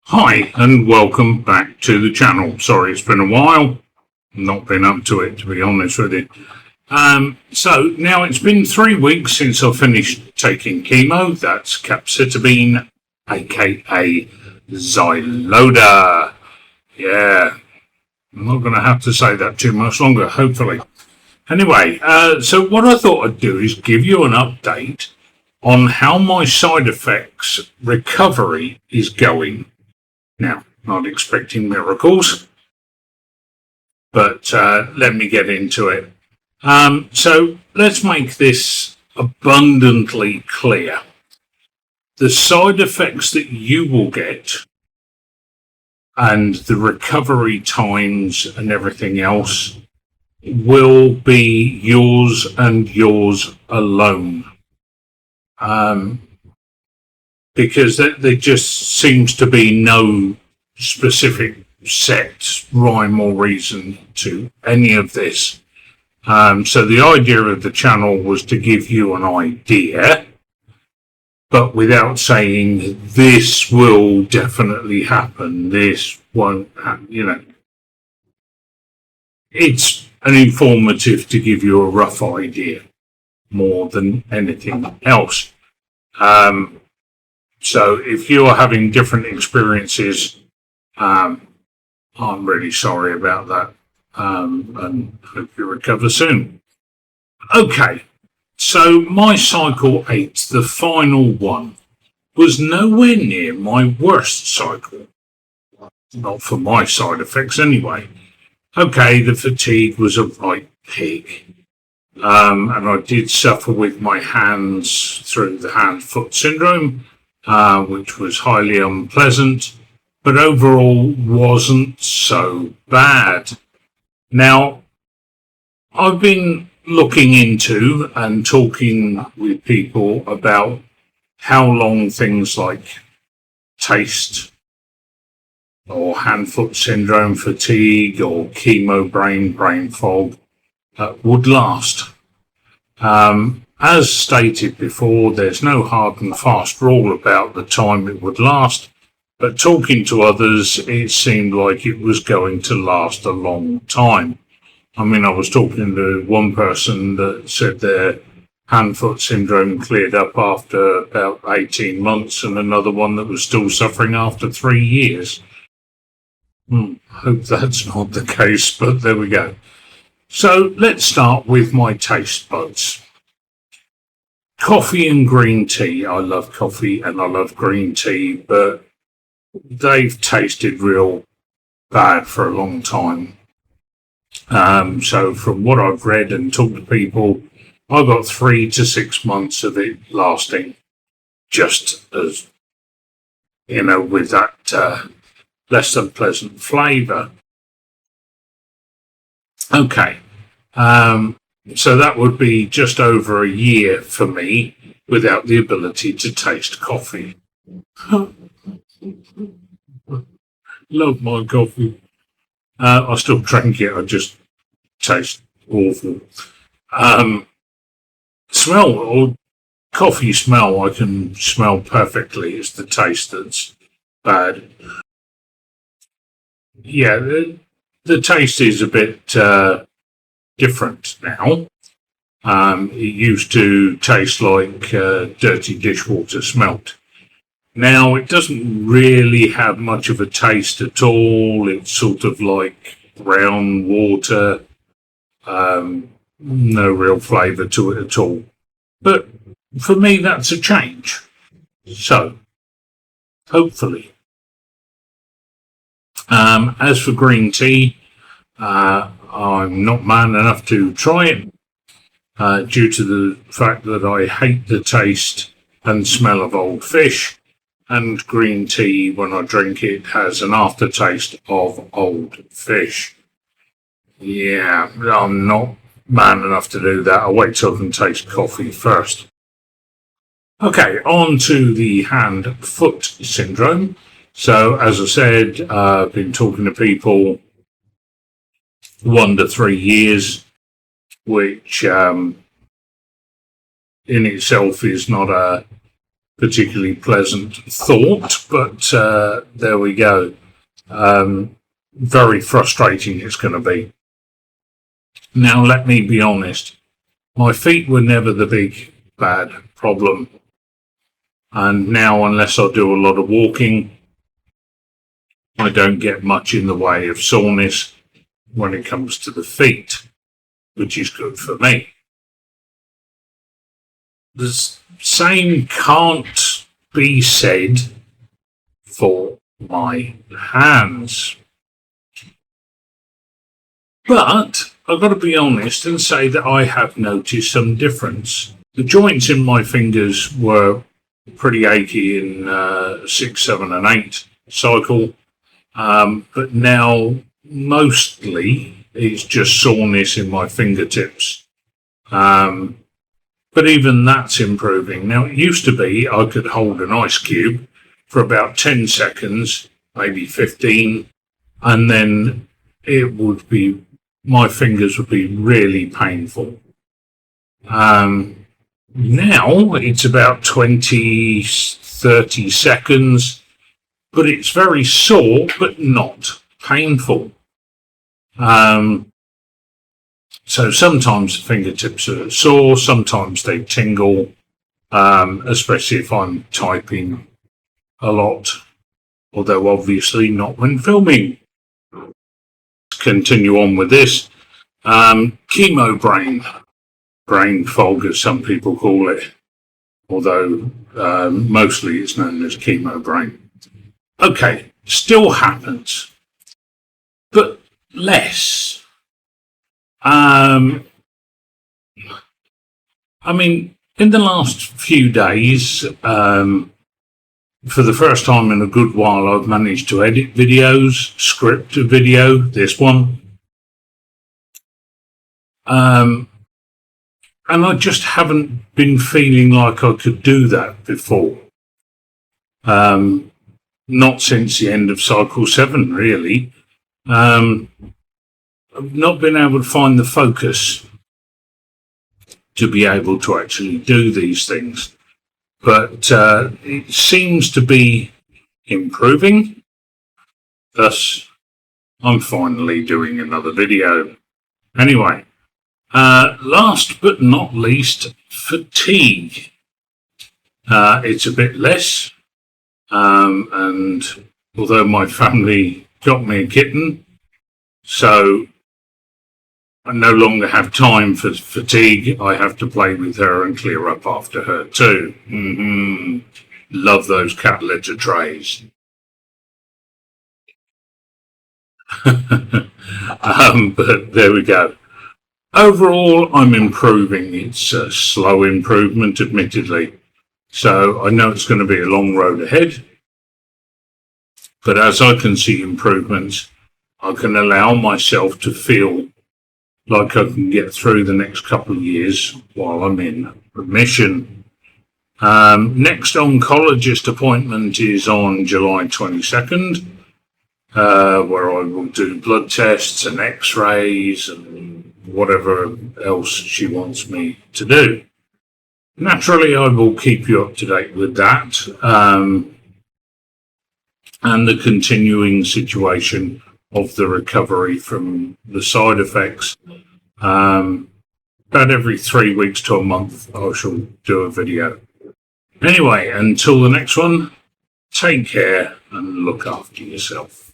Hi and welcome back to the channel. Sorry it's been a while, not been up to it to be honest with you. So now it's been 3 weeks since I finished taking chemo. That's Capecitabine, aka Xeloda. Yeah, I'm not going to have to say that too much longer, hopefully. Anyway, so what I thought I'd do is give you an update on how my side effects recovery is going. Now, not expecting miracles, but let me get into it. So let's make this abundantly clear. The side effects that you will get and the recovery times and everything else will be yours and yours alone. Because there just seems to be no specific set rhyme or reason to any of this. So the idea of the channel was to give you an idea, but without saying this will definitely happen, this won't happen, It's an informative to give you a rough idea more than anything else. So if you are having different experiences, I'm really sorry about that, and hope you recover soon. Okay, so my cycle 8, the final one, was nowhere near my worst cycle. Not for my side effects anyway. Okay, the fatigue was a right pig. And I did suffer with my hands through the hand-foot syndrome, which was highly unpleasant, but overall wasn't so bad. Now, I've been looking into and talking with people about how long things like taste or hand-foot syndrome, fatigue, or chemo brain fog would last. As stated before, there's no hard and fast rule about the time it would last, but talking to others, it seemed like it was going to last a long time. I mean, I was talking to one person that said their hand-foot syndrome cleared up after about 18 months, and another one that was still suffering after 3 years. Hope that's not the case, but there we go. So let's start with my taste buds. Coffee and green tea. I love coffee and I love green tea, but they've tasted real bad for a long time. So from what I've read and talked to people, I got 3 to 6 months of it lasting, just as, with that less than pleasant flavour. Okay. So that would be just over a year for me without the ability to taste coffee. Love my coffee. I still drink it, I just taste awful. Smell, or coffee smell, I can smell perfectly. It's the taste that's bad. Yeah, the taste is a bit different now. It used to taste like dirty dishwater smelt. Now it doesn't really have much of a taste at all. It's sort of like brown water. No real flavour to it at all. But for me, that's a change. So, hopefully. As for green tea, I'm not man enough to try it due to the fact that I hate the taste and smell of old fish, and green tea, when I drink it, has an aftertaste of old fish. Yeah, I'm not man enough to do that. I'll wait till I can taste coffee first. Okay, on to the hand-foot syndrome. So, as I said, I've been talking to people 1 to 3 years, which in itself is not a particularly pleasant thought, but there we go. Very frustrating it's going to be. Now, let me be honest. My feet were never the big bad problem. And now, unless I do a lot of walking, I don't get much in the way of soreness when it comes to the feet, which is good for me. The same can't be said for my hands. But I've got to be honest and say that I have noticed some difference. The joints in my fingers were pretty achy in 6, 7 and 8 cycle, but now mostly it's just soreness in my fingertips. But even that's improving. Now, it used to be I could hold an ice cube for about 10 seconds, maybe 15, and then my fingers would be really painful. Now it's about 20, 30 seconds, but it's very sore, but not painful. So sometimes the fingertips are sore, sometimes they tingle, especially if I'm typing a lot, although obviously not when filming. Continue on with this. Chemo brain fog, as some people call it, although mostly it's known as chemo brain. Okay, still happens, but less. I mean, in the last few days, for the first time in a good while, I've managed to edit videos, script a video, this one. And I just haven't been feeling like I could do that before. Not since the end of cycle 7, really. I've not been able to find the focus to be able to actually do these things. But it seems to be improving. Thus, I'm finally doing another video. Anyway, last but not least, fatigue. It's a bit less. And although my family got me a kitten, so I no longer have time for fatigue. I have to play with her and clear up after her too. Love those cat litter trays. But there we go. Overall, I'm improving. It's a slow improvement, admittedly. So I know it's going to be a long road ahead. But as I can see improvements, I can allow myself to feel like I can get through the next couple of years while I'm in remission. Next oncologist appointment is on July 22nd, where I will do blood tests and x-rays and whatever else she wants me to do. Naturally, I will keep you up to date with that and the continuing situation of the recovery from the side effects. About every 3 weeks to a month, I shall do a video. Anyway, until the next one, take care and look after yourself.